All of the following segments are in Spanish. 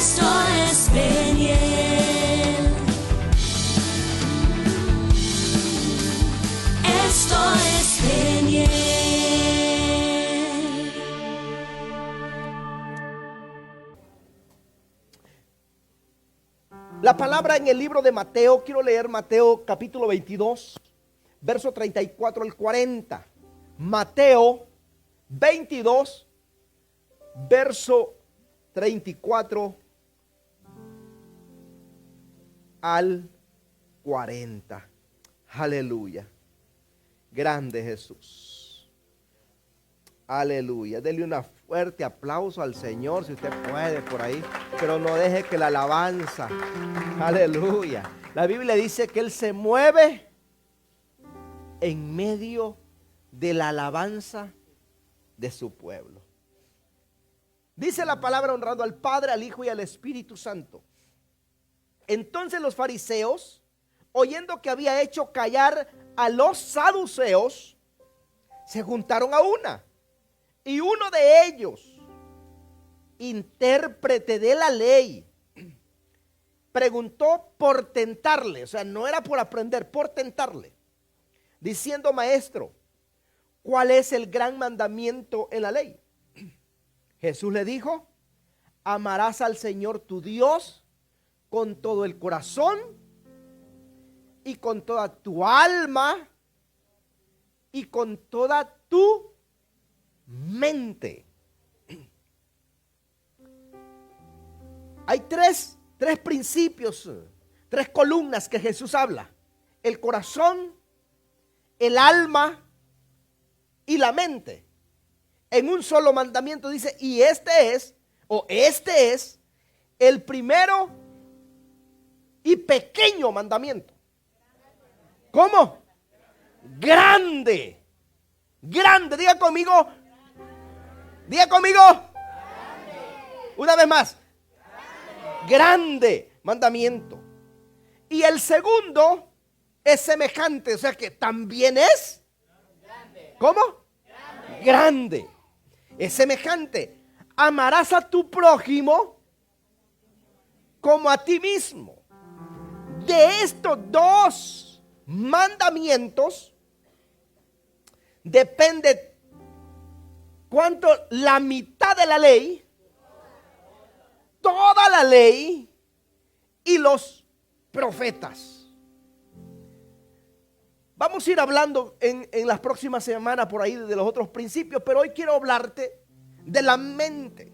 Esto es Peniel. Esto es Peniel. La palabra en el libro de Mateo, quiero leer Mateo capítulo 22, verso 34 al 40. Mateo 22, verso 34 al 40. Aleluya. Grande Jesús. Aleluya. Dele un fuerte aplauso al Señor si usted puede por ahí. Pero no deje que la alabanza. Aleluya. La Biblia dice que Él se mueve en medio de la alabanza de su pueblo. Dice la palabra honrando al Padre, al Hijo y al Espíritu Santo. Entonces los fariseos, oyendo que había hecho callar a los saduceos, se juntaron a una. Y uno de ellos, intérprete de la ley, preguntó por tentarle, o sea, no era por aprender, por tentarle, diciendo: maestro, ¿cuál es el gran mandamiento en la ley? Jesús le dijo: amarás al Señor tu Dios con todo el corazón y con toda tu alma y con toda tu mente. Hay tres principios, tres columnas que Jesús habla: el corazón, el alma y la mente. En un solo mandamiento dice: y este es el primero y pequeño mandamiento. ¿Cómo? Grande. Grande. Diga conmigo. Diga conmigo. Una vez más. Grande mandamiento. Y el segundo es semejante, o sea que también es. ¿Cómo? Grande. Es semejante. Amarás a tu prójimo como a ti mismo. De estos dos mandamientos depende cuánto la mitad de la ley, toda la ley y los profetas. Vamos a ir hablando en las próximas semanas por ahí de los otros principios, pero hoy quiero hablarte de la mente.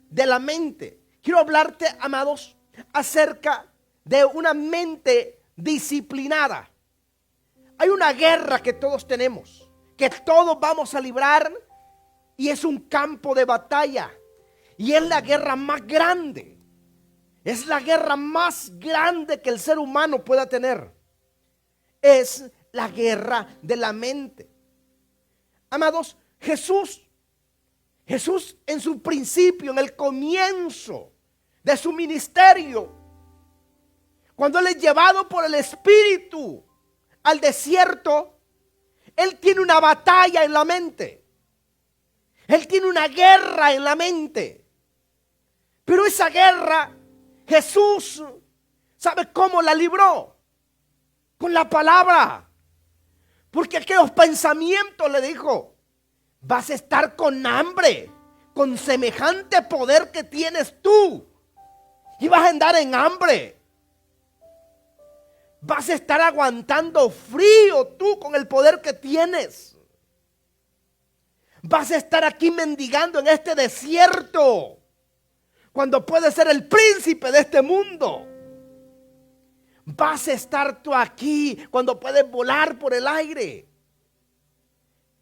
De la mente. Quiero hablarte, amados, acerca de una mente disciplinada. Hay una guerra que todos tenemos, que todos vamos a librar, y es un campo de batalla. Y es la guerra más grande. Es la guerra más grande que el ser humano pueda tener. Es la guerra de la mente. Amados, Jesús en su principio, en el comienzo de su ministerio, cuando Él es llevado por el Espíritu al desierto, Él tiene una batalla en la mente. Él tiene una guerra en la mente. Pero esa guerra, Jesús, ¿sabe cómo la libró? Con la palabra. Porque aquellos pensamientos, le dijo: vas a estar con hambre, con semejante poder que tienes tú, y vas a andar en hambre. Vas a estar aguantando frío tú con el poder que tienes. Vas a estar aquí mendigando en este desierto, cuando puedes ser el príncipe de este mundo. Vas a estar tú aquí cuando puedes volar por el aire.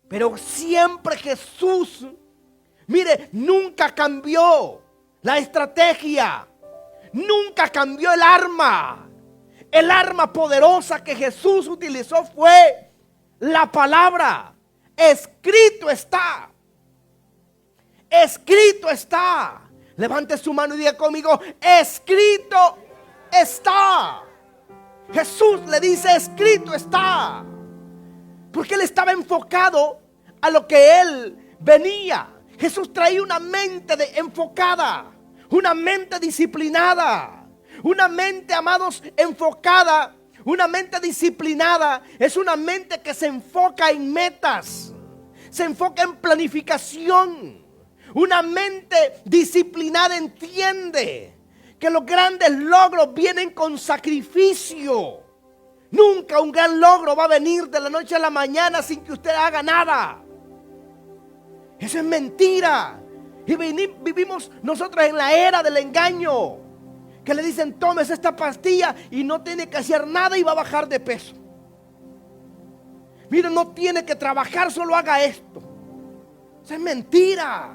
Pero siempre Jesús, mire, nunca cambió la estrategia. Nunca cambió el arma. El arma poderosa que Jesús utilizó fue la palabra. Escrito está. Escrito está. Levante su mano y diga conmigo: escrito está. Jesús le dice: escrito está. Porque Él estaba enfocado a lo que Él venía. Jesús traía una mente enfocada, Una mente disciplinada. Una mente, amados, enfocada. Una mente disciplinada es una mente que se enfoca en metas. Se enfoca en planificación. Una mente disciplinada entiende que los grandes logros vienen con sacrificio. Nunca un gran logro va a venir de la noche a la mañana sin que usted haga nada. Eso es mentira. Y vivimos nosotros en la era del engaño. Que le dicen, tomes esta pastilla y no tiene que hacer nada y va a bajar de peso. Mire, no tiene que trabajar, solo haga esto. Eso es mentira.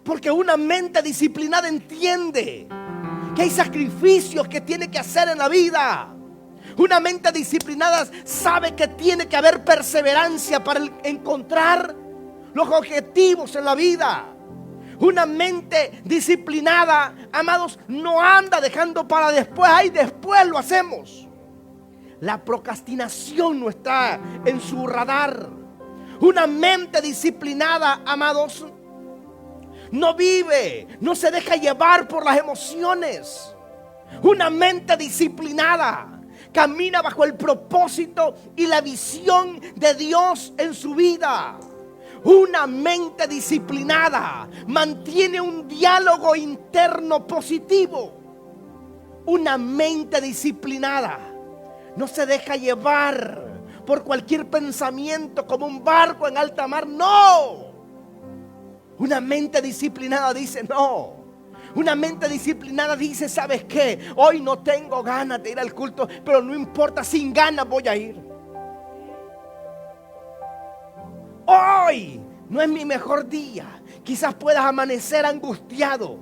Porque una mente disciplinada entiende que hay sacrificios que tiene que hacer en la vida. Una mente disciplinada sabe que tiene que haber perseverancia para encontrar los objetivos en la vida. Una mente disciplinada, amados, no anda dejando para después. Ay, después lo hacemos. La procrastinación no está en su radar. Una mente disciplinada, amados, no vive, no se deja llevar por las emociones. Una mente disciplinada camina bajo el propósito y la visión de Dios en su vida. Una mente disciplinada mantiene un diálogo interno positivo. Una mente disciplinada no se deja llevar por cualquier pensamiento como un barco en alta mar. No. Una mente disciplinada dice no. Una mente disciplinada dice, ¿sabes qué? Hoy no tengo ganas de ir al culto, pero no importa, sin ganas voy a ir. Hoy no es mi mejor día. Quizás puedas amanecer angustiado,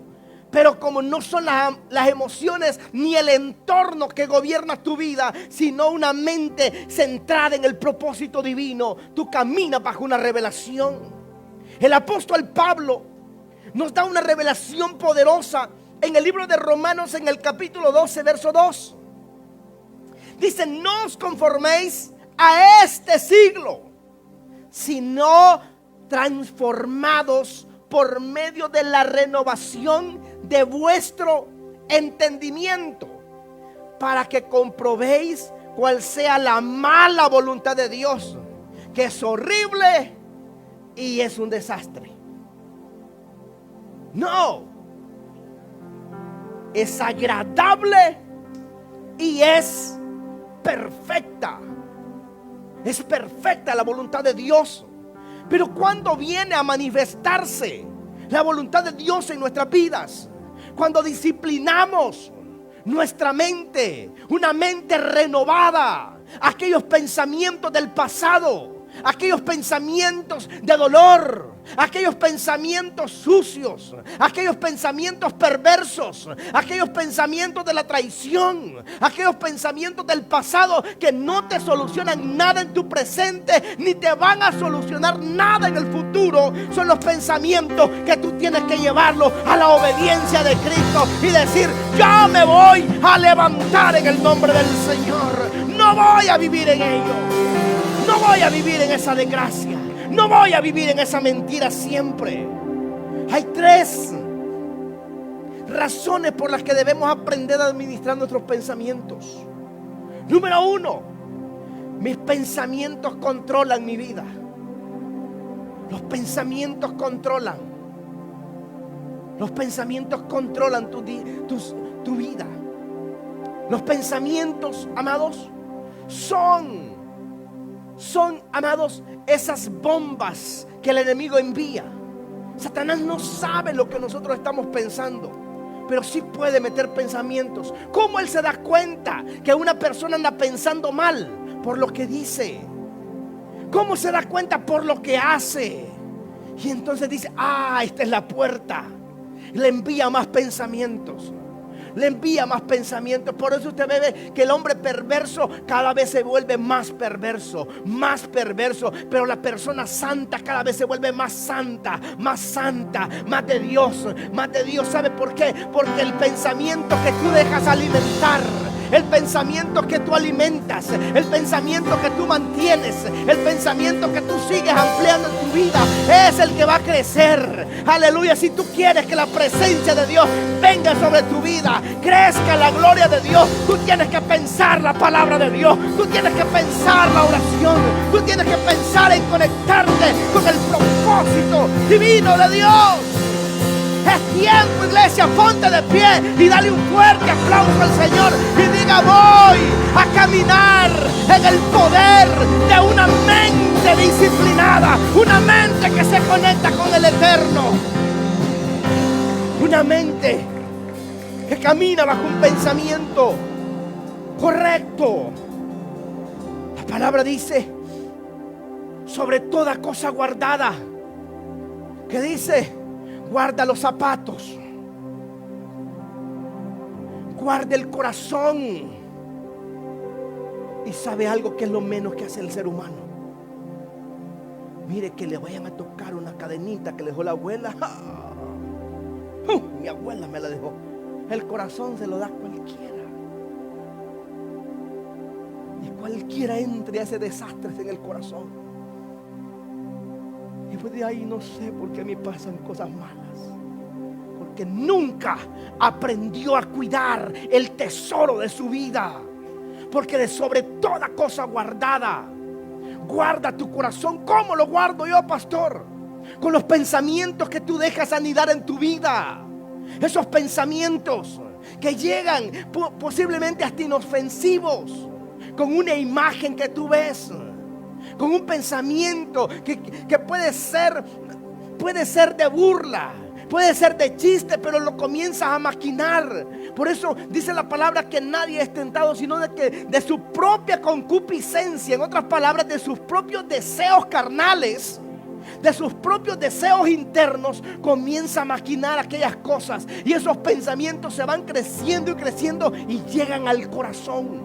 pero como no son las emociones ni el entorno que gobierna tu vida, sino una mente centrada en el propósito divino, tú caminas bajo una revelación. El apóstol Pablo nos da una revelación poderosa en el libro de Romanos, en el capítulo 12, verso 2. Dice, no os conforméis a este siglo, sino transformados por medio de la renovación de vuestro entendimiento, para que comprobéis cuál sea la mala voluntad de Dios, que es horrible y es un desastre. No, es agradable y es perfecta. Es perfecta la voluntad de Dios. Pero cuando viene a manifestarse la voluntad de Dios en nuestras vidas, cuando disciplinamos nuestra mente, una mente renovada, aquellos pensamientos del pasado, aquellos pensamientos de dolor, aquellos pensamientos sucios, aquellos pensamientos perversos, aquellos pensamientos de la traición, aquellos pensamientos del pasado que no te solucionan nada en tu presente, ni te van a solucionar nada en el futuro, son los pensamientos que tú tienes que llevarlos a la obediencia de Cristo y decir, yo me voy a levantar en el nombre del Señor. No voy a vivir en ello. No voy a vivir en esa desgracia. No voy a vivir en esa mentira siempre. Hay 3 razones por las que debemos aprender a administrar nuestros pensamientos. Número 1, mis pensamientos controlan mi vida. Los pensamientos controlan. Los pensamientos controlan tu vida. Los pensamientos, amados, son, amados, esas bombas que el enemigo envía. Satanás no sabe lo que nosotros estamos pensando, pero sí puede meter pensamientos. ¿Cómo él se da cuenta que una persona anda pensando mal? Por lo que dice. ¿Cómo se da cuenta? Por lo que hace. Y entonces dice, esta es la puerta. Le envía más pensamientos. Le envía más pensamientos. Por eso usted ve que el hombre perverso cada vez se vuelve más perverso. Pero la persona santa cada vez se vuelve más santa, más de Dios. ¿Sabe por qué? Porque el pensamiento que tú dejas alimentar, el pensamiento que tú alimentas, el pensamiento que tú mantienes, el pensamiento que tú sigues ampliando en tu vida, es el que va a crecer. Aleluya. Si tú quieres que la presencia de Dios venga sobre tu vida, crezca la gloria de Dios, tú tienes que pensar la palabra de Dios, tú tienes que pensar la oración, tú tienes que pensar en conectarte con el propósito divino de Dios. Es tiempo, iglesia, ponte de pie y dale un fuerte aplauso al Señor y diga: voy a caminar en el poder de una mente disciplinada, una mente que se conecta con el Eterno, una mente que camina bajo un pensamiento correcto. La palabra dice: sobre toda cosa guardada, que dice: guarda los zapatos, guarda el corazón. Y sabe algo que es lo menos que hace el ser humano. Mire, que le vayan a tocar una cadenita que le dejó la abuela. Mi abuela me la dejó. El corazón se lo da cualquiera. Y cualquiera entra y hace desastres en el corazón. Y pues de ahí no sé por qué me pasan cosas malas. Porque nunca aprendió a cuidar el tesoro de su vida. Porque de sobre toda cosa guardada, guarda tu corazón. ¿Cómo lo guardo yo, pastor? Con los pensamientos que tú dejas anidar en tu vida. Esos pensamientos que llegan posiblemente hasta inofensivos, con una imagen que tú ves, con un pensamiento que puede ser de burla, puede ser de chiste, pero lo comienzas a maquinar. Por eso dice la palabra que nadie es tentado sino de su propia concupiscencia, en otras palabras, de sus propios deseos carnales, de sus propios deseos internos, comienza a maquinar aquellas cosas, y esos pensamientos se van creciendo y creciendo y llegan al corazón.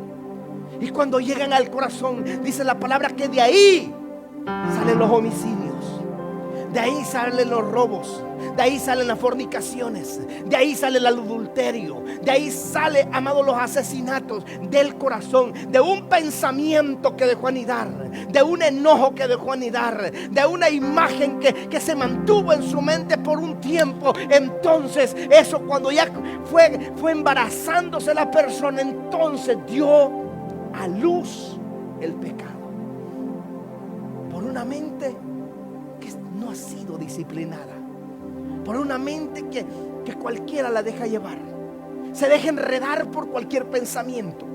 Y cuando llegan al corazón, dice la palabra que de ahí salen los homicidios, de ahí salen los robos, de ahí salen las fornicaciones, de ahí sale el adulterio, de ahí sale, amados, los asesinatos del corazón, de un pensamiento que dejó anidar, de un enojo que dejó anidar, de una imagen que se mantuvo en su mente por un tiempo. Entonces eso, cuando ya fue embarazándose la persona, entonces dio a luz el pecado, por una mente que no ha sido disciplinada, por una mente que cualquiera la deja llevar, se deja enredar por cualquier pensamiento.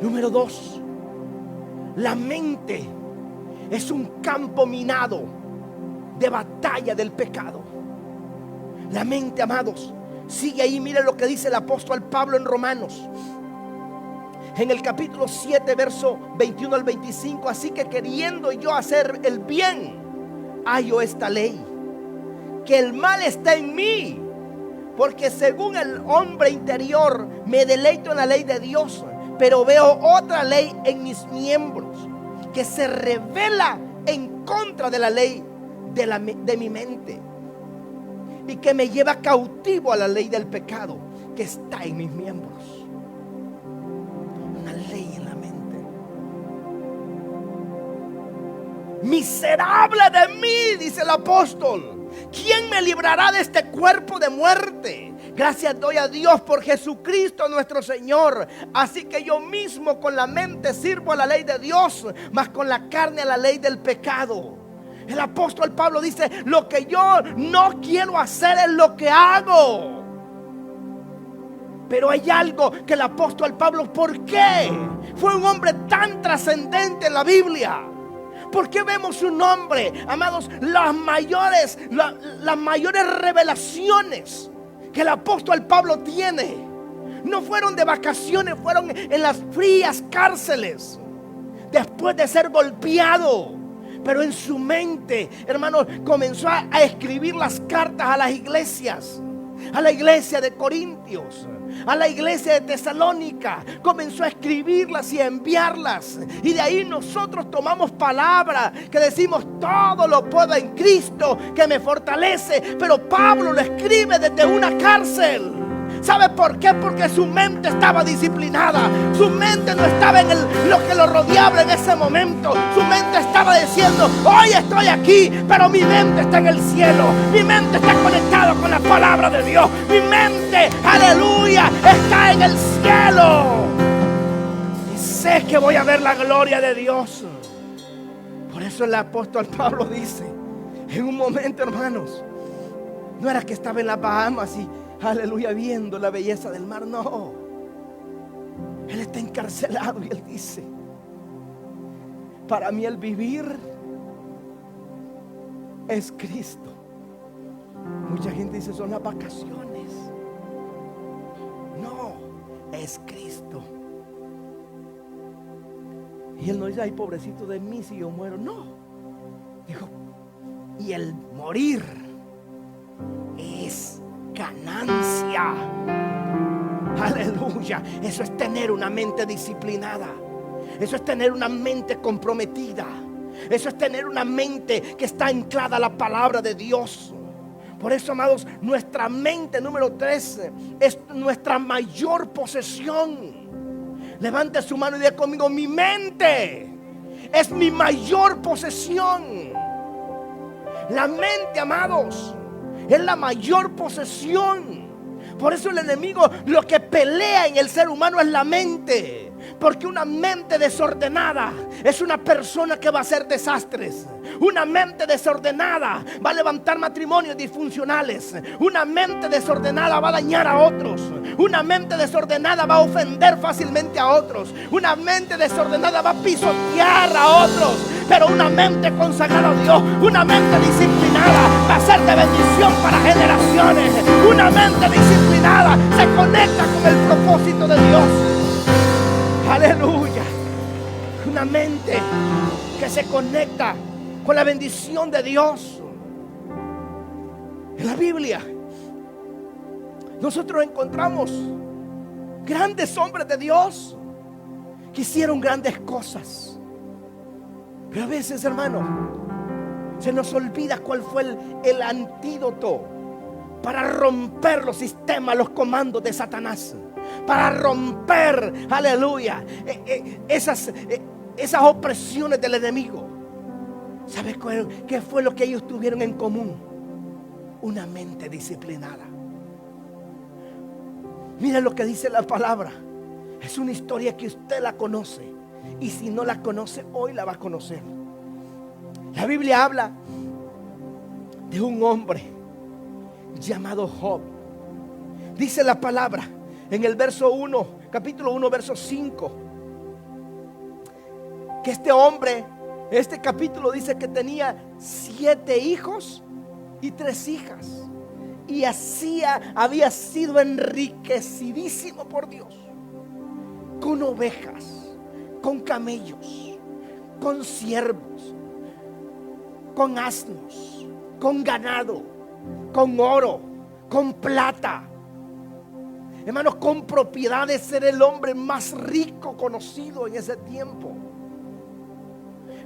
Número 2, la mente es un campo minado de batalla del pecado. La mente, amados, sigue ahí. Miren lo que dice el apóstol Pablo en Romanos, en el capítulo 7, verso 21 al 25. Así que queriendo yo hacer el bien, hallo esta ley, que el mal está en mí, porque según el hombre interior me deleito en la ley de Dios, pero veo otra ley en mis miembros, que se revela en contra de la ley de mi mente, y que me lleva cautivo a la ley del pecado que está en mis miembros. Una ley en la mente. Miserable de mí, dice el apóstol, ¿quién me librará de este cuerpo de muerte? Gracias doy a Dios por Jesucristo nuestro Señor. Así que yo mismo con la mente sirvo a la ley de Dios, mas con la carne a la ley del pecado. El apóstol Pablo dice: lo que yo no quiero hacer es lo que hago. Pero hay algo que el apóstol Pablo, ¿por qué fue un hombre tan trascendente en la Biblia? ¿Por qué vemos su nombre? Amados, las mayores revelaciones que el apóstol Pablo tiene no fueron de vacaciones, fueron en las frías cárceles, después de ser golpeado. Pero en su mente, hermanos, comenzó a escribir las cartas a las iglesias, a la iglesia de Corintios, a la iglesia de Tesalónica. Comenzó a escribirlas y a enviarlas. Y de ahí nosotros tomamos palabra que decimos: todo lo puedo en Cristo que me fortalece. Pero Pablo lo escribe desde una cárcel. ¿Sabe por qué? Porque su mente estaba disciplinada. Su mente no estaba en lo que lo rodeaba en ese momento. Su mente estaba diciendo: hoy estoy aquí, pero mi mente está en el cielo. Mi mente está conectada con la palabra de Dios. Mi mente, aleluya, está en el cielo. Y sé que voy a ver la gloria de Dios. Por eso el apóstol Pablo dice, en un momento, hermanos, no era que estaba en las Bahamas y aleluya viendo la belleza del mar, no. Él está encarcelado y él dice: para mí el vivir es Cristo. Mucha gente dice: son las vacaciones. No, es Cristo. Y él no dice: ay, pobrecito de mí si yo muero. No, dijo: y el morir es ganancia. Aleluya. Eso es tener una mente disciplinada. Eso es tener una mente comprometida. Eso es tener una mente que está anclada a la palabra de Dios. Por eso, amados, nuestra mente, número 3, es nuestra mayor posesión. Levante su mano y diga conmigo: mi mente es mi mayor posesión. La mente, amados, es la mayor posesión. Por eso el enemigo lo que pelea en el ser humano es la mente. Porque una mente desordenada es una persona que va a hacer desastres. Una mente desordenada va a levantar matrimonios disfuncionales. Una mente desordenada va a dañar a otros. Una mente desordenada va a ofender fácilmente a otros. Una mente desordenada va a pisotear a otros. Pero una mente consagrada a Dios, una mente disciplinada, va a ser de bendición para generaciones. Una mente disciplinada se conecta con el propósito de Dios. Aleluya. Una mente que se conecta con la bendición de Dios. En la Biblia nosotros encontramos grandes hombres de Dios que hicieron grandes cosas. Pero a veces, hermano, se nos olvida cuál fue el antídoto para romper los sistemas, los comandos de Satanás. Para romper, aleluya, esas opresiones del enemigo. ¿Sabes qué fue lo que ellos tuvieron en común? Una mente disciplinada. Mira lo que dice la palabra. Es una historia que usted la conoce. Y si no la conoce, hoy la va a conocer. La Biblia habla de un hombre llamado Job. Dice la palabra en el verso 1, capítulo 1, verso 5, que este hombre, este capítulo dice que tenía 7 hijos y 3 hijas. Y había sido enriquecidísimo por Dios, con ovejas, con camellos, con siervos, con asnos, con ganado, con oro, con plata. Hermanos, con propiedades. Era el hombre más rico conocido en ese tiempo.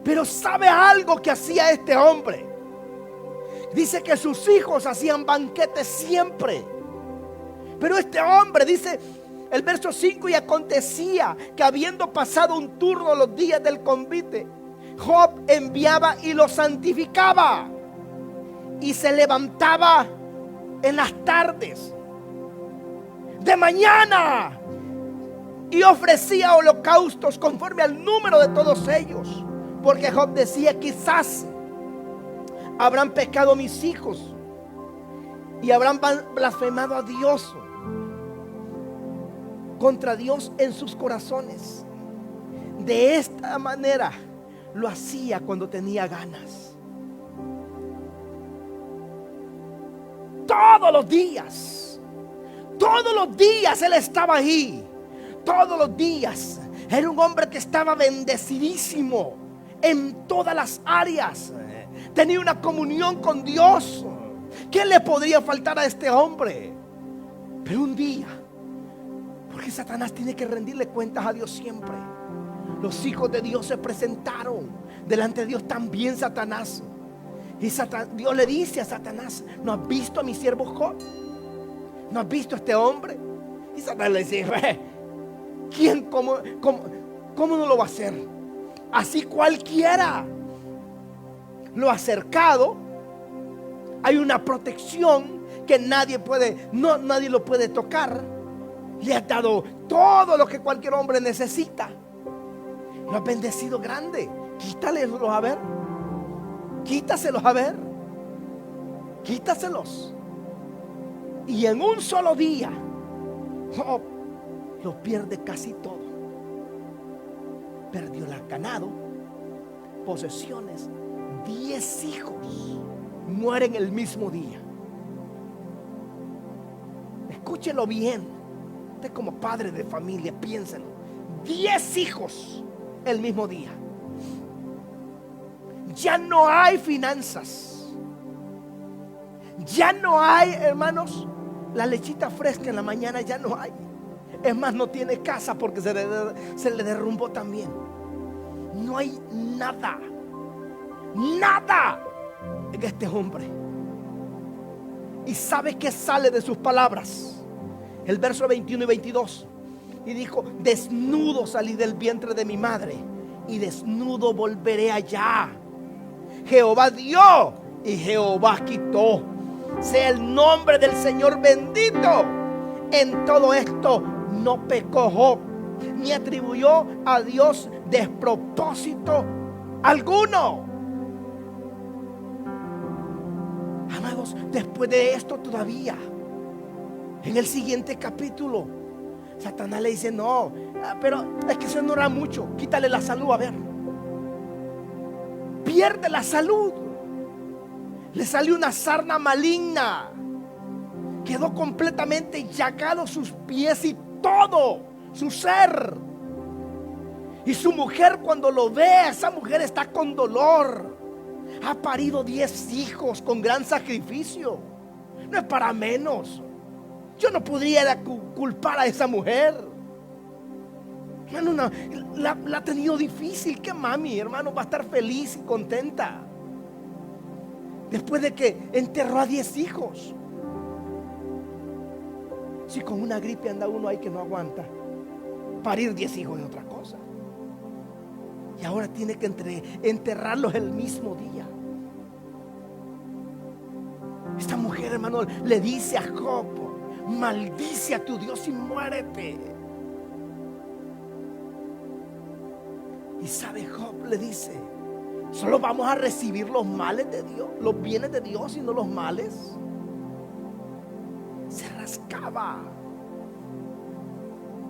Pero ¿sabe algo que hacía este hombre? Dice que sus hijos hacían banquetes siempre. Pero este hombre, dice el verso 5, y acontecía que habiendo pasado un turno los días del convite, Job enviaba y lo santificaba. Y se levantaba en las tardes de mañana y ofrecía holocaustos conforme al número de todos ellos. Porque Job decía: quizás habrán pecado mis hijos y habrán blasfemado a Dios, contra Dios en sus corazones. De esta manera lo hacía cuando tenía ganas. Todos los días él estaba ahí. Todos los días. Era un hombre que estaba bendecidísimo en todas las áreas. Tenía una comunión con Dios. ¿Qué le podría faltar a este hombre? Pero un día, porque Satanás tiene que rendirle cuentas a Dios siempre, los hijos de Dios se presentaron delante de Dios, también Satanás. Y Dios le dice a Satanás: ¿no has visto a mi siervo Job? ¿No has visto a este hombre? Y Satanás le dice, ¿quién, cómo no lo va a hacer? Así cualquiera. Lo ha acercado. Hay una protección que nadie lo puede tocar. Le has dado todo lo que cualquier hombre necesita. Lo has bendecido grande. Quítaselos a ver. Quítaselos a ver. Quítaselos. Y en un solo día, Job lo pierde casi todo. Perdió el ganado, posesiones, 10 hijos mueren el mismo día. Escúchelo bien. Usted como padre de familia, piénselo. 10 hijos el mismo día. Ya no hay finanzas. Ya no hay, hermanos, la lechita fresca en la mañana ya no hay. Es más, no tiene casa porque se le derrumbó también. No hay nada. Nada en este hombre. ¿Y sabe qué sale de sus palabras? El verso 21 y 22. Y dijo: desnudo salí del vientre de mi madre, y desnudo volveré allá. Jehová dio y Jehová quitó. Sea el nombre del Señor bendito. En todo esto no pecó Job, ni atribuyó a Dios despropósito alguno. Amados, después de esto todavía, en el siguiente capítulo, Satanás le dice: no, pero es que eso no era mucho. Quítale la salud, a ver. Pierde la salud. Le salió una sarna maligna. Quedó completamente llagado sus pies y todo su ser. Y su mujer, cuando lo ve, esa mujer está con dolor. Ha parido 10 hijos con gran sacrificio. No es para menos. Yo no podría culpar a esa mujer. Hermano, la ha tenido difícil. ¿Qué mami, hermano, va a estar feliz y contenta después de que enterró a 10 hijos? Si con una gripe anda uno ahí que no aguanta, parir 10 hijos es otra cosa. Y ahora tiene que enterrarlos el mismo día. Esta mujer, hermano, le dice a Job: maldice a tu Dios y muérete. Y sabe, Job le dice: solo vamos a recibir los males de Dios, los bienes de Dios y no los males. Se rascaba.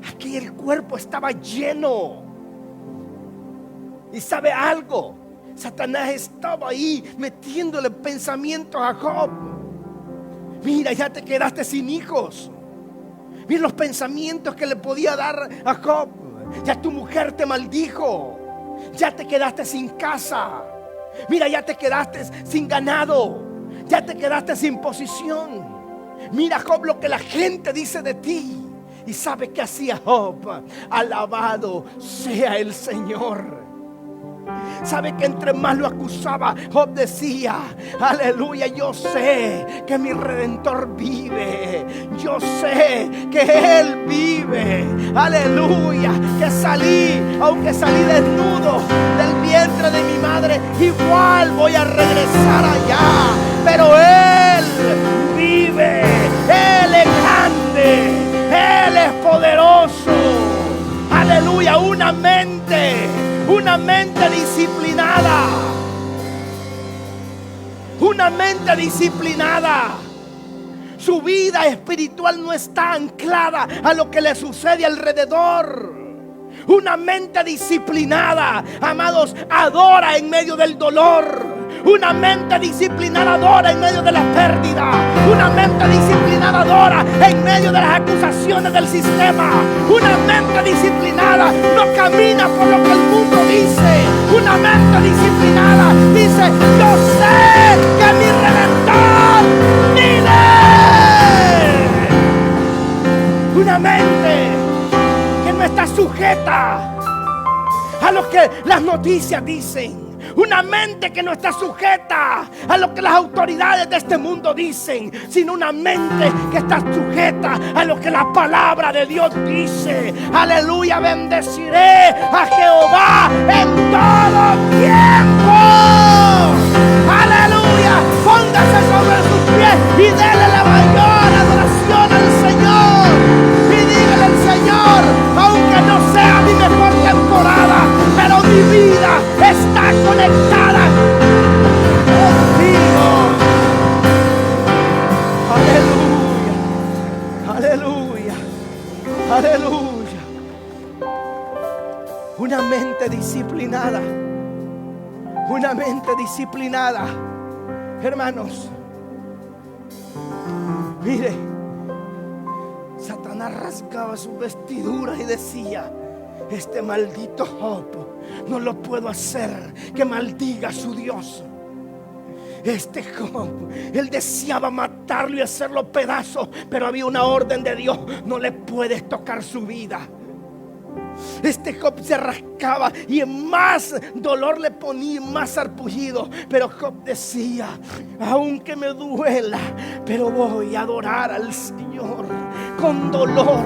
Aquí el cuerpo estaba lleno. Y sabe algo, Satanás estaba ahí metiéndole pensamientos a Job. Mira, ya te quedaste sin hijos. Mira los pensamientos que le podía dar a Job. Ya tu mujer te maldijo. Ya te quedaste sin casa. Mira, ya te quedaste sin ganado. Ya te quedaste sin posición. Mira, Job, lo que la gente dice de ti. ¿Y sabe qué hacía Job? Alabado sea el Señor. ¿Sabe que entre más lo acusaba, Job decía: aleluya, yo sé que mi Redentor vive. Yo sé que Él vive. Aleluya, que aunque salí desnudo del vientre de mi madre, igual voy a regresar allá. Pero Él vive. Él es grande. Él es poderoso. Aleluya, una mente disciplinada. Una mente disciplinada. Su vida espiritual no está anclada a lo que le sucede alrededor. Una mente disciplinada, amados, adora en medio del dolor. Una mente disciplinada adora en medio de la pérdida. Una mente disciplinada adora en medio de las acusaciones del sistema. Una mente disciplinada no camina por lo que el mundo dice. Una mente disciplinada dice: yo sé que mi Redentor vive. Una mente que no está sujeta a lo que las noticias dicen. Una mente que no está sujeta a lo que las autoridades de este mundo dicen, sino una mente que está sujeta a lo que la palabra de Dios dice. Aleluya, bendeciré a Jehová en todo tiempo. Aleluya, póngase sobre sus pies y dele la mayor adoración al Señor. Y dígale al Señor, aunque no sea mi mejor temporada, pero mi vida está conectada contigo. Aleluya, aleluya, aleluya. Una mente disciplinada. Una mente disciplinada. Hermanos, mire, Satanás rasgaba sus vestiduras y decía: este maldito Job no lo puedo hacer que maldiga a su Dios. Este Job, él deseaba matarlo y hacerlo pedazos, pero había una orden de Dios: no le puedes tocar su vida. Este Job se rascaba y más dolor le ponía, más sarpullido. Pero Job decía: aunque me duela, pero voy a adorar al Señor. Con dolor,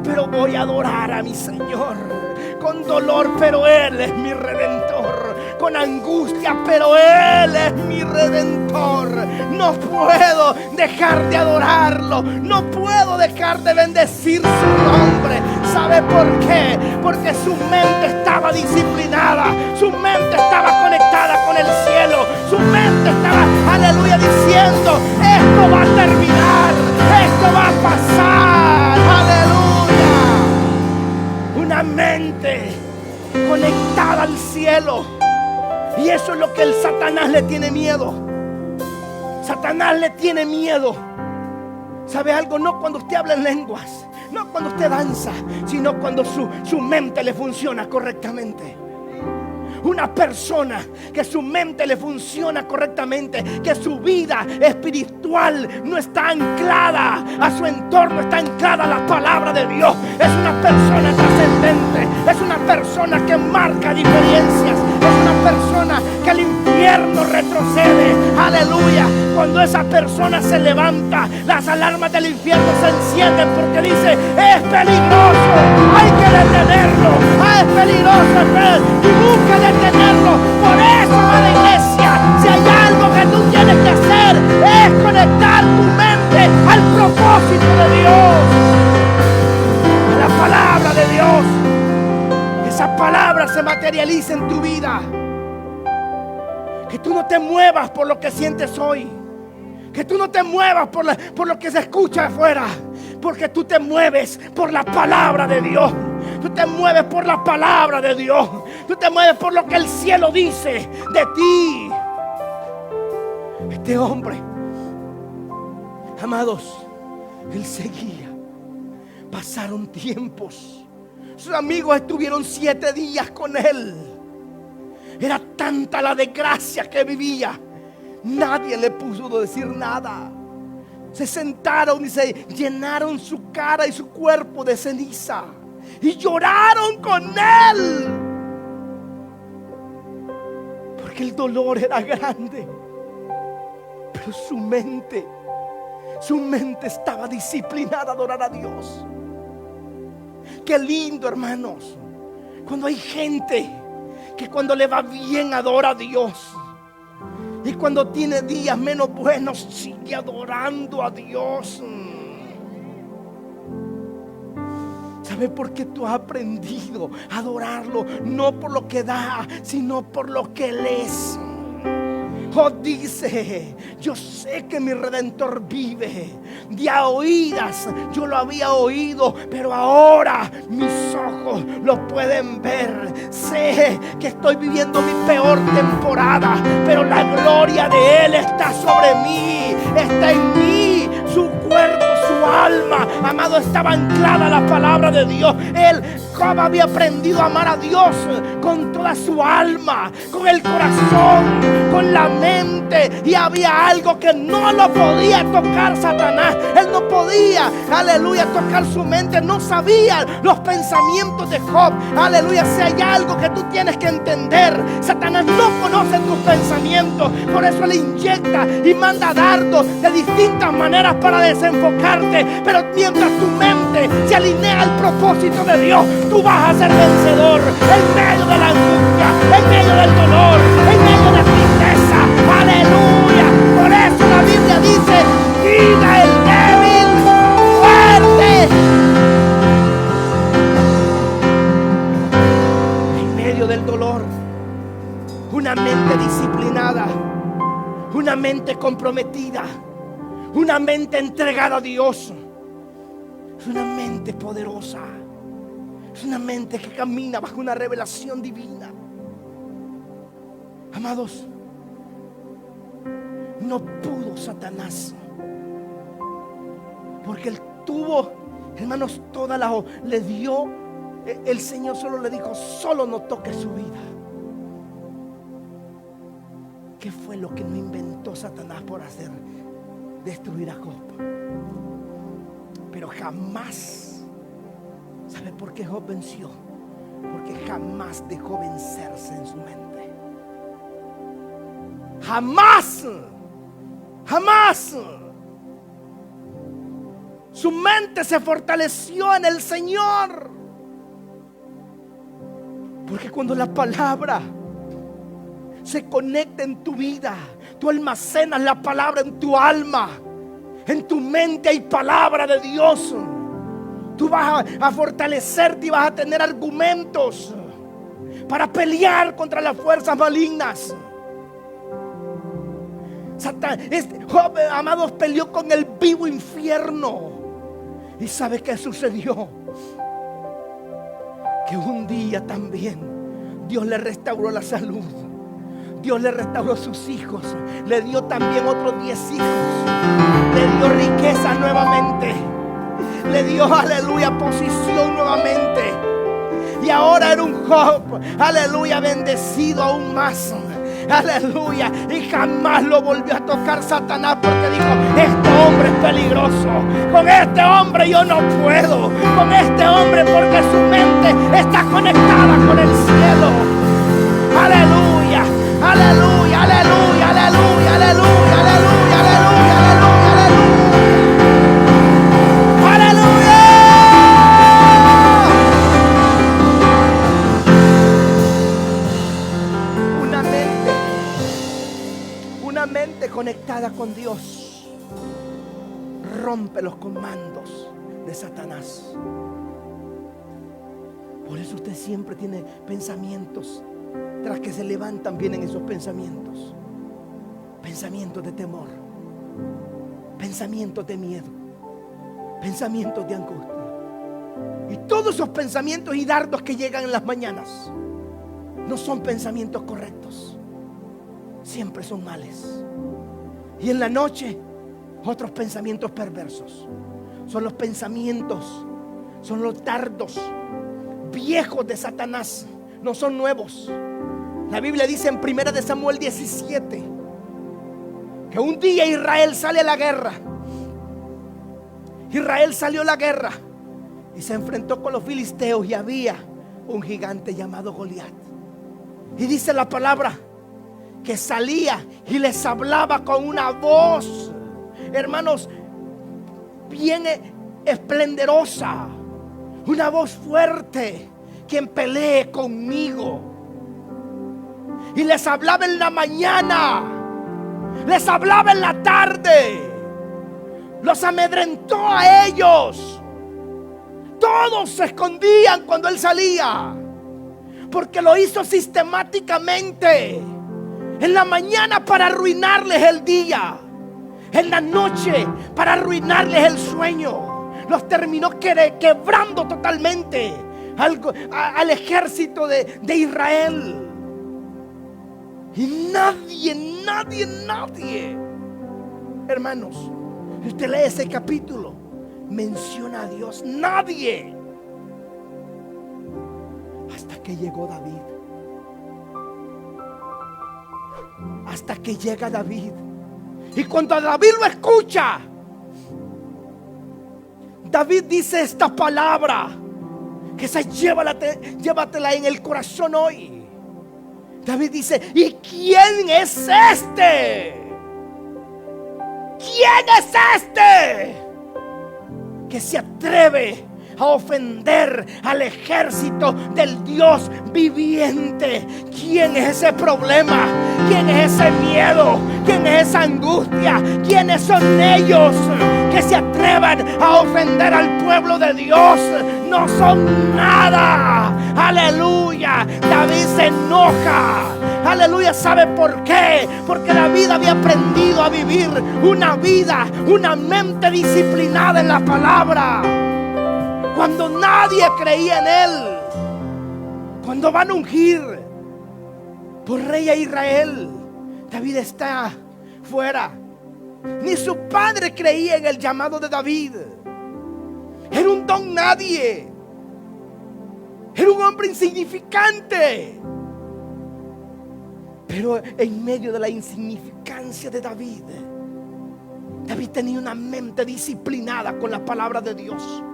pero voy a adorar a mi Señor. Con dolor, pero Él es mi Redentor. Con angustia, pero Él es mi Redentor. No puedo dejar de adorarlo. No puedo dejar de bendecir su nombre. ¿Sabe por qué? Porque su mente estaba disciplinada. Su mente estaba conectada con el cielo. Su mente estaba, aleluya, diciendo: esto va a terminar. Esto va a pasar. Aleluya. Una mente conectada al cielo. Y eso es lo que el Satanás le tiene miedo. Satanás le tiene miedo. ¿Sabe algo? No cuando usted habla en lenguas, no cuando usted danza, sino cuando su mente le funciona correctamente. Una persona que su mente le funciona correctamente, que su vida espiritual no está anclada a su entorno, está anclada a la palabra de Dios, es una persona trascendente, es una persona que marca diferencias, es una persona que el infierno retrocede. Aleluya. Cuando esa persona se levanta, las alarmas del infierno se encienden, porque dice: es peligroso, hay que detenerlo. Es peligroso, y busca detenerlo. Por eso, a la iglesia, si hay algo que tú tienes que hacer, es conectar tu mente al propósito de Dios, a la palabra de Dios. Esa palabra se materializa en tu vida. Que tú no te muevas por lo que sientes hoy. Que tú no te muevas por lo que se escucha afuera. Porque tú te mueves por la palabra de Dios. Tú te mueves por la palabra de Dios. Tú te mueves por lo que el cielo dice de ti. Este hombre, amados, él seguía. Pasaron tiempos. Sus amigos estuvieron 7 días con él. Era tanta la desgracia que vivía. Nadie le pudo decir nada. Se sentaron y se llenaron su cara y su cuerpo de ceniza. Y lloraron con él. Porque el dolor era grande. Pero su mente estaba disciplinada a adorar a Dios. Qué lindo, hermanos, cuando hay gente que cuando le va bien adora a Dios, y cuando tiene días menos buenos sigue adorando a Dios. ¿Sabe por qué tú has aprendido a adorarlo? No por lo que da, sino por lo que Él es. Job dice: yo sé que mi Redentor vive. De a oídas yo lo había oído, pero ahora mis ojos lo pueden ver. Sé que estoy viviendo mi peor temporada, pero la gloria de Él está sobre mí, está en mí. Su cuerpo, su alma, amado, estaba anclada a la palabra de Dios. Él Job había aprendido a amar a Dios con toda su alma, con el corazón, con la mente. Y había algo que no lo podía tocar Satanás. Él no podía, aleluya, tocar su mente. No sabía los pensamientos de Job. Aleluya, si hay algo que tú tienes que entender, Satanás no conoce tus pensamientos. Por eso él inyecta y manda dardos de distintas maneras para desenfocarte. Pero mientras tu mente se alinea al propósito de Dios, tú vas a ser vencedor en medio de la angustia, en medio del dolor, en medio de tristeza. Aleluya. Por eso la Biblia dice: diga el débil fuerte. En medio del dolor, una mente disciplinada, una mente comprometida, una mente entregada a Dios, es una mente poderosa. Es una mente que camina bajo una revelación divina. Amados, no pudo Satanás, porque él tuvo, hermanos, toda la le dio. El Señor solo le dijo: solo no toque su vida. ¿Qué fue lo que no inventó Satanás por hacer? Destruir a Job. Pero jamás. ¿Sabe por qué Job venció? Porque jamás dejó vencerse en su mente. Jamás. Jamás. Su mente se fortaleció en el Señor. Porque cuando la palabra se conecta en tu vida, tú almacenas la palabra en tu alma. En tu mente hay palabra de Dios. Tú vas a fortalecerte y vas a tener argumentos para pelear contra las fuerzas malignas. Job, amados, peleó con el vivo infierno. ¿Y sabe qué sucedió? Que un día también Dios le restauró la salud. Dios le restauró sus hijos. Le dio también otros 10 hijos. Le dio riqueza nuevamente. Le dio, aleluya, posición nuevamente. Y ahora era un Job, aleluya, bendecido aún más. Aleluya. Y jamás lo volvió a tocar Satanás, porque dijo: este hombre es peligroso. Con este hombre yo no puedo. Con este hombre, porque su mente está conectada con el cielo. Aleluya. Aleluya, aleluya, aleluya, aleluya, aleluya, aleluya, aleluya, aleluya. Una mente conectada con Dios rompe los comandos de Satanás. Por eso usted siempre tiene pensamientos. Tras que se levantan, vienen esos pensamientos. Pensamientos de temor, pensamientos de miedo, pensamientos de angustia. Y todos esos pensamientos y dardos que llegan en las mañanas no son pensamientos correctos. Siempre son males. Y en la noche, otros pensamientos perversos. Son los pensamientos, son los dardos viejos de Satanás. No son nuevos. La Biblia dice en 1 de Samuel 17 que un día Israel sale a la guerra. Israel salió a la guerra y se enfrentó con los filisteos, y había un gigante llamado Goliat. Y dice la palabra que salía y les hablaba con una voz, hermanos, bien esplendorosa, una voz fuerte: quien pelee conmigo. Y les hablaba en la mañana, les hablaba en la tarde, los amedrentó a ellos. Todos se escondían cuando él salía, porque lo hizo sistemáticamente. En la mañana para arruinarles el día, en la noche para arruinarles el sueño. Los terminó quebrando totalmente al ejército de Israel. Y nadie, hermanos, si usted lee ese capítulo, menciona a Dios. Nadie. que llegó David. Hasta que llega David. Y cuando David lo escucha, David dice esta palabra, que esa llévatela en el corazón hoy. David dice: ¿y quién es este? ¿Quién es este que se atreve a ofender al ejército del Dios viviente? ¿Quién es ese problema? ¿Quién es ese miedo? ¿Quién es esa angustia? ¿Quiénes son ellos que se atrevan a ofender al pueblo de Dios? No son nada. Aleluya. David se enoja. Aleluya. ¿Sabe por qué? Porque David había aprendido a vivir una vida, una mente disciplinada en la palabra. Cuando nadie creía en él, cuando van a ungir por rey a Israel, David está fuera. Ni su padre creía en el llamado de David. Era un don nadie. Era un hombre insignificante. Pero en medio de la insignificancia de David, David tenía una mente disciplinada con la palabra de Dios.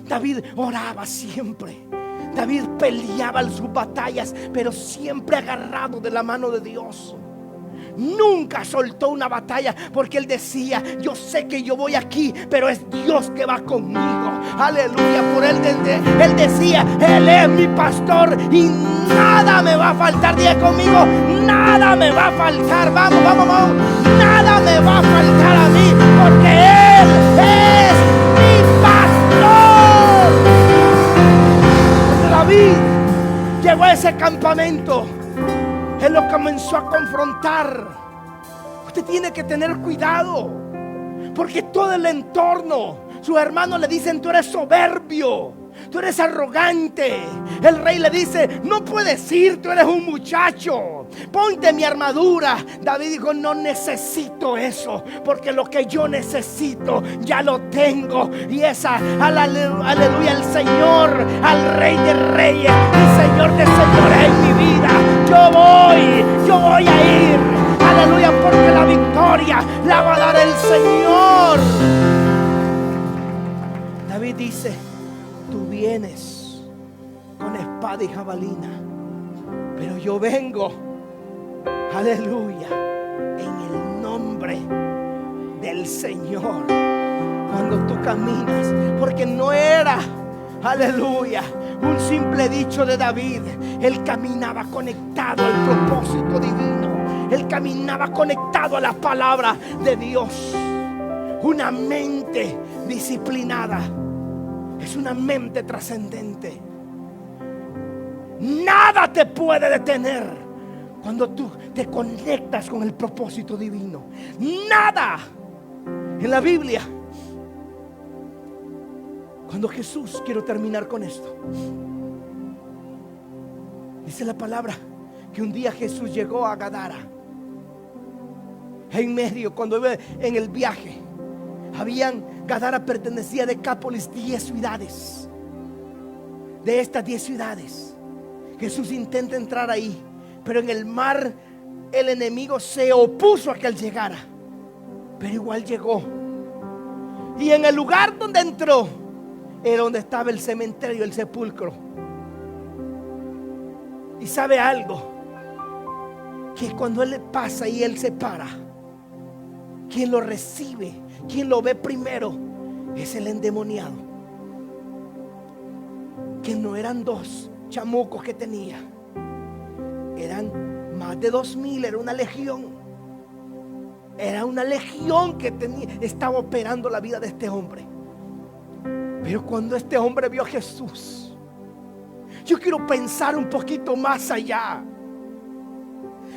David oraba siempre. David peleaba sus batallas, pero siempre agarrado de la mano de Dios. Nunca soltó una batalla, porque él decía: yo sé que yo voy aquí, pero es Dios que va conmigo. Aleluya. Por él decía: Él es mi pastor y nada me va a faltar. Diga conmigo: nada me va a faltar. Vamos, vamos, vamos. Nada me va a faltar a mí, porque Él es mi pastor. Cuando David llegó a ese campamento, él lo comenzó a confrontar. Usted tiene que tener cuidado, porque todo el entorno, sus hermanos le dicen: tú eres soberbio, tú eres arrogante. El rey le dice: no puedes ir, tú eres un muchacho, ponte mi armadura. David dijo: no necesito eso, porque lo que yo necesito ya lo tengo. Y esa, aleluya, al Señor, al Rey de Reyes y Señor de Señores en mi vida. Yo voy a ir. Aleluya, porque la victoria la va a dar el Señor. David dice: tú vienes con espada y jabalina, pero yo vengo, aleluya, en el nombre del Señor. Cuando tú caminas, porque no era, aleluya, un simple dicho de David. Él caminaba conectado al propósito divino. Él caminaba conectado a la palabra de Dios. Una mente disciplinada es una mente trascendente. Nada te puede detener cuando tú te conectas con el propósito divino. Nada. En la Biblia, cuando Jesús, quiero terminar con esto, dice la palabra que un día Jesús llegó a Gadara. En medio, cuando iba en el viaje, Gadara pertenecía a Decápolis 10 ciudades. De estas 10 ciudades, Jesús intenta entrar ahí, pero en el mar el enemigo se opuso a que él llegara, pero igual llegó. Y en el lugar donde entró era donde estaba el cementerio, el sepulcro. Y sabe algo, que cuando él pasa y él se para, quien lo recibe, quien lo ve primero, es el endemoniado. Que no eran 2 chamucos que tenía, eran más de 2000, era una legión. Era una legión que estaba operando la vida de este hombre. Pero cuando este hombre vio a Jesús, yo quiero pensar un poquito más allá.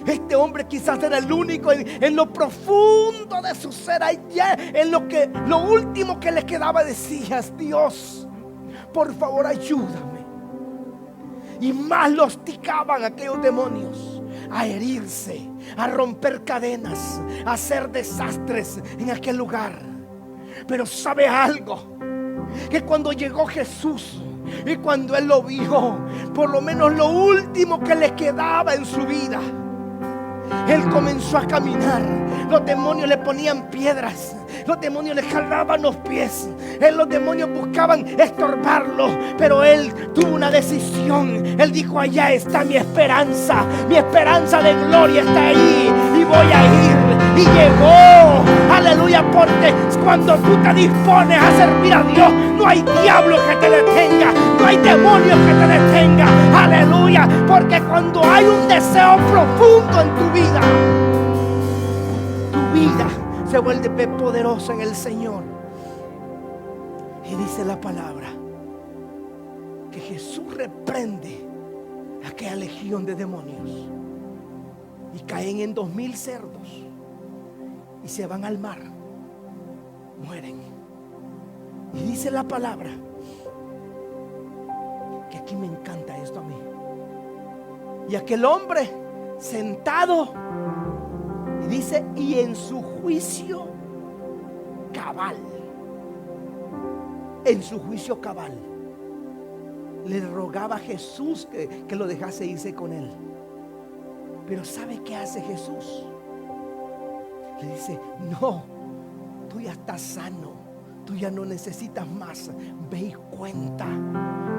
Este hombre quizás era el único en lo profundo de su ser, allá en lo último que le quedaba, decías: Dios, por favor, ayúdame. Y más lo hostigaban aquellos demonios a herirse, a romper cadenas, a hacer desastres en aquel lugar. Pero sabe algo, que cuando llegó Jesús, Y cuando él lo vio, por lo menos lo último que le quedaba en su vida, él comenzó a caminar. Los demonios le ponían piedras, los demonios le jalaban los pies, los demonios buscaban estorbarlo, pero él tuvo una decisión. Él dijo: allá está mi esperanza de gloria está ahí, y voy a ir. Y llegó, aleluya, porque cuando tú te dispones a servir a Dios, no hay diablo que te detenga, no hay demonio que te detenga, aleluya, porque cuando hay un deseo profundo en tu vida se vuelve poderosa en el Señor. Y dice la palabra que Jesús reprende a aquella legión de demonios y caen en 2000 cerdos y se van al mar, mueren. Y dice la palabra que aquí me encanta esto a mí. Y aquel hombre sentado, y dice, y en su juicio cabal, en su juicio cabal, le rogaba a Jesús que lo dejase irse con él. Pero ¿sabe qué hace Jesús? Le dice: no, tú ya estás sano, tú ya no necesitas más. Ve y cuenta,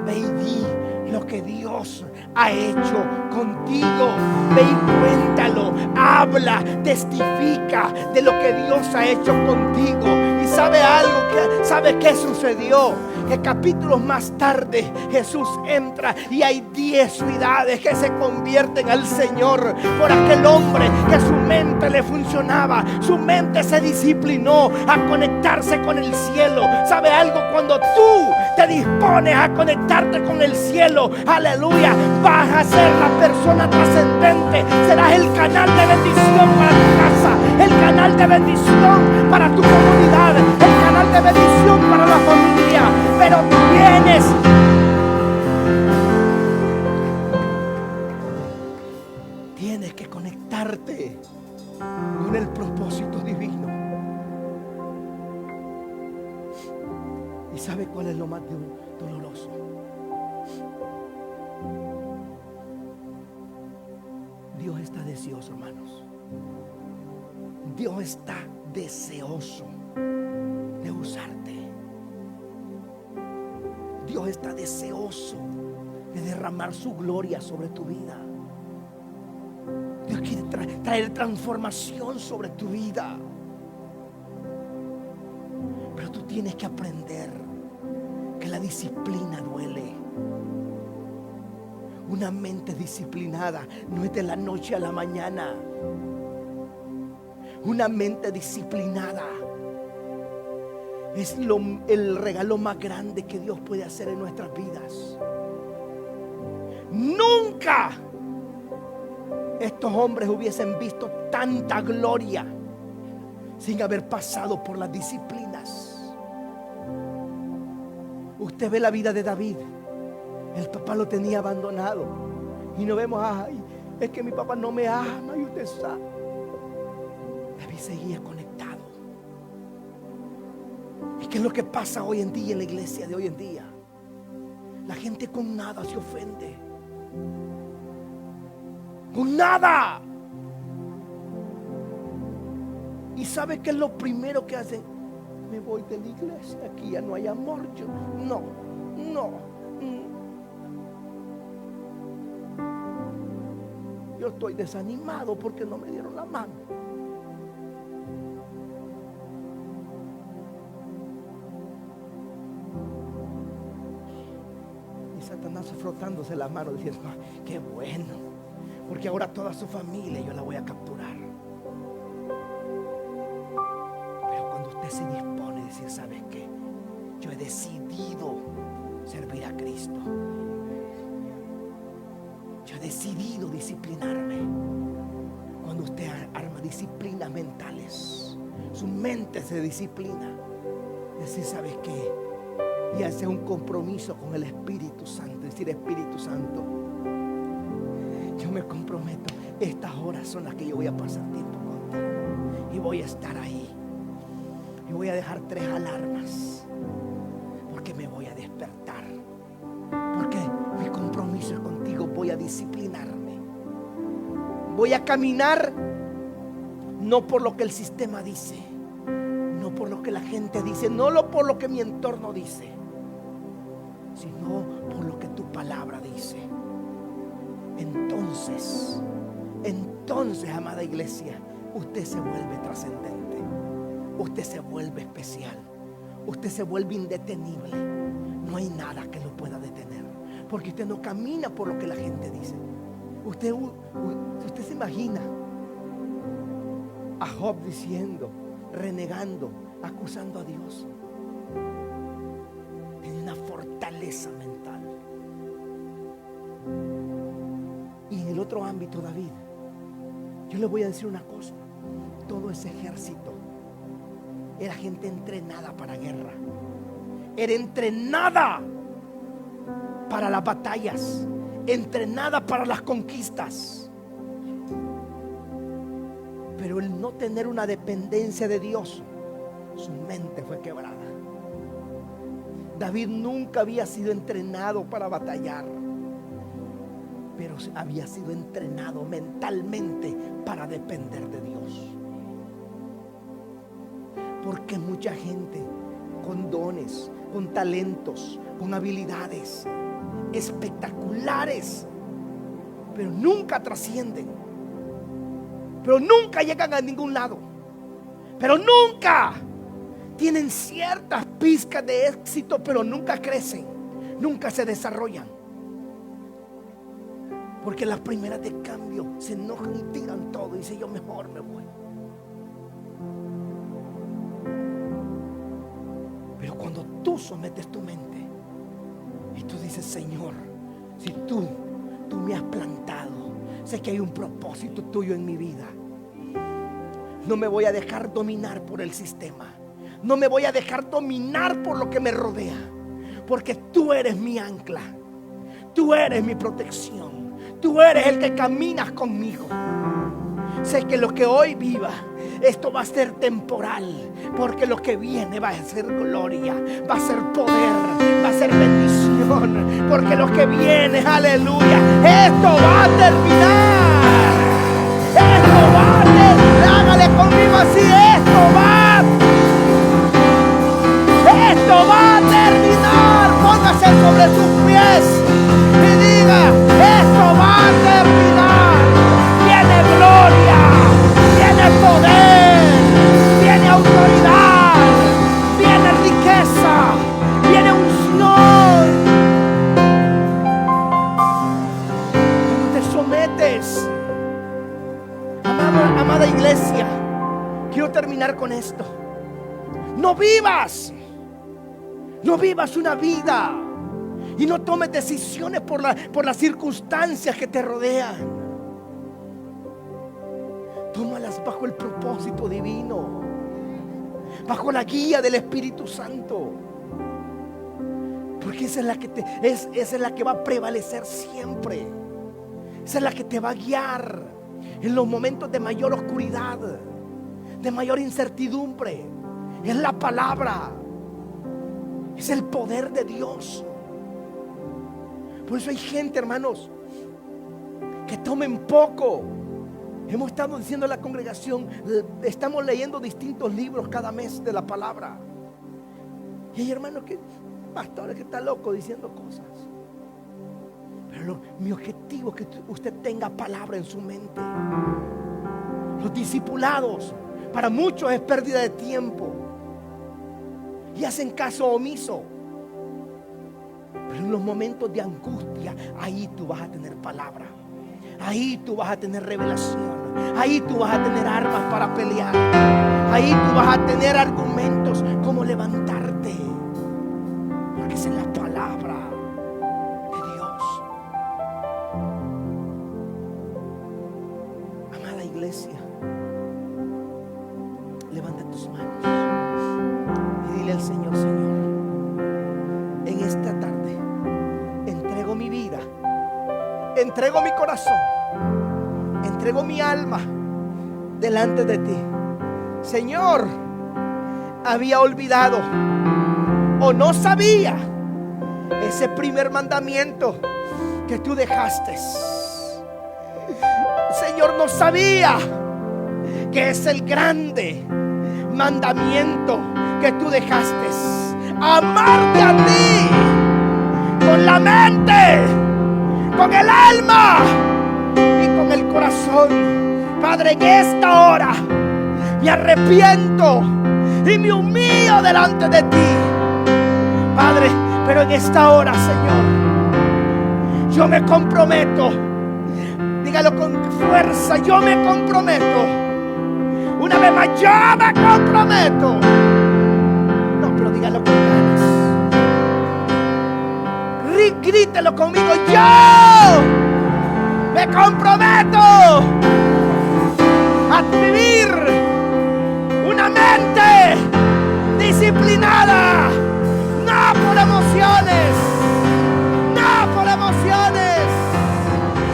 ve y di lo que Dios ha hecho contigo. Ve y cuéntalo, habla, testifica de lo que Dios ha hecho contigo. Y sabe algo, ¿sabe qué sucedió? Que capítulos más tarde Jesús entra y hay 10 ciudades que se convierten al Señor por aquel hombre que su mente le funcionaba, su mente se disciplinó a conectarse con el cielo. ¿Sabe algo? Cuando tú te dispones a conectarte con el cielo, aleluya, vas a ser la persona trascendente. Serás el canal de bendición para tu casa, el canal de bendición para tu comunidad, el canal de bendición para la familia. Pero tú tienes que conectarte con el propósito divino. ¿Y sabe cuál es lo más doloroso? Dios está deseoso, hermanos. Dios está deseoso de usarte. Dios está deseoso de derramar su gloria sobre tu vida. Dios quiere traer transformación sobre tu vida. Pero tú tienes que aprender que la disciplina duele. Una mente disciplinada no es de la noche a la mañana. Una mente disciplinada es el regalo más grande que Dios puede hacer en nuestras vidas. Nunca estos hombres hubiesen visto tanta gloria sin haber pasado por las disciplinas. Usted ve la vida de David. El papá lo tenía abandonado y no vemos: ay, es que mi papá no me ama. Y usted sabe, David seguía conectado. ¿Y qué es lo que pasa hoy en día en la iglesia de hoy en día? La gente con nada se ofende. Con nada. ¿Y sabe qué es lo primero que hacen? Me voy de la iglesia, aquí ya no hay amor. No. Yo estoy desanimado porque no me dieron la mano. Y Satanás frotándose la mano diciendo: qué bueno, porque ahora toda su familia yo la voy a capturar. Pero cuando usted se dispone a decir: ¿sabes qué? Yo he decidido servir a Cristo. Yo he decidido disciplinarme. Cuando usted arma disciplinas mentales, su mente se disciplina. Decir: ¿sabes qué? Y hace un compromiso con el Espíritu Santo. Decir: Espíritu Santo, yo me comprometo. Estas horas son las que yo voy a pasar tiempo contigo. Y voy a estar ahí. Y voy a dejar 3 alarmas. Porque me voy a despertar. Porque mi compromiso es contigo. Voy a disciplinarme. Voy a caminar no por lo que el sistema dice, no por lo que la gente dice, no por lo que mi entorno dice, sino por lo que tu palabra dice. Entonces, amada iglesia, usted se vuelve trascendente, usted se vuelve especial, usted se vuelve indetenible. No hay nada que lo pueda detener, porque usted no camina por lo que la gente dice. Usted se imagina a Job diciendo, renegando, acusando a Dios. Tiene una fortaleza mental. Y en el otro ámbito, David, yo le voy a decir una cosa: todo ese ejército era gente entrenada para guerra, era entrenada para las batallas, entrenada para las conquistas. Pero el no tener una dependencia de Dios, su mente fue quebrada. David nunca había sido entrenado para batallar, pero había sido entrenado mentalmente para depender de Dios. Porque mucha gente con dones, con talentos, con habilidades espectaculares, pero nunca trascienden, pero nunca llegan a ningún lado, pero nunca tienen ciertas pizcas de éxito, pero nunca crecen, nunca se desarrollan. Porque las primeras de cambio se enojan y tiran todo y dicen: yo mejor me voy. Pero cuando tú sometes tu mente y tú dices: Señor, si tú me has plantado, sé que hay un propósito tuyo en mi vida. No me voy a dejar dominar por el sistema, no me voy a dejar dominar por lo que me rodea, porque tú eres mi ancla, tú eres mi protección, tú eres el que caminas conmigo. Sé que lo que hoy viva, esto va a ser temporal, porque lo que viene va a ser gloria, va a ser poder, va a ser bendición, porque lo que viene, aleluya, esto va a terminar, esto va a terminar. Hágale conmigo así: esto va a terminar. Póngase sobre sus pies y diga: esto va a terminar. Viene gloria, viene poder, viene autoridad, viene riqueza, viene unción. Cuando te sometes, amada iglesia, quiero terminar con esto. No vivas una vida y no tomes decisiones por las circunstancias que te rodean. Tómalas bajo el propósito divino, bajo la guía del Espíritu Santo, porque esa es la que va a prevalecer siempre. Esa es la que te va a guiar en los momentos de mayor oscuridad, de mayor incertidumbre. Es la palabra, es el poder de Dios. Por eso hay gente, hermanos, que tomen poco. Hemos estado diciendo en la congregación, estamos leyendo distintos libros cada mes de la palabra. Y hay hermanos pastores que están locos diciendo cosas. Pero mi objetivo es que usted tenga palabra en su mente. Los discipulados, para muchos es pérdida de tiempo y hacen caso omiso. Pero en los momentos de angustia, ahí tú vas a tener palabra, ahí tú vas a tener revelación, ahí tú vas a tener armas para pelear, ahí tú vas a tener argumentos como levantarte, porque esa es la palabra de Dios. Amada iglesia, levanta tus manos y dile al Señor: Señor, en esta tarde entrego mi vida, entrego mi corazón, entrego mi alma delante de ti. Señor, había olvidado o no sabía ese primer mandamiento que tú dejaste. Señor, no sabía que es el grande mandamiento que tú dejaste: amarte a ti con la mente, con el alma y con el corazón. Padre, en esta hora me arrepiento y me humillo delante de ti, Padre. Pero en esta hora, Señor, yo me comprometo. Dígalo con fuerza: yo me comprometo. Una vez más, yo me comprometo. No, pero dígalo con ganas. Grítelo conmigo: yo me comprometo a vivir una mente disciplinada. No por emociones, no por emociones,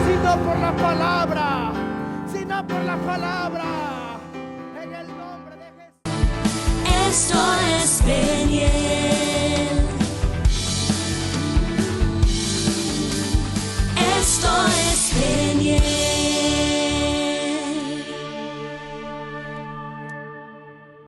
sino por la palabra, sino por la palabra.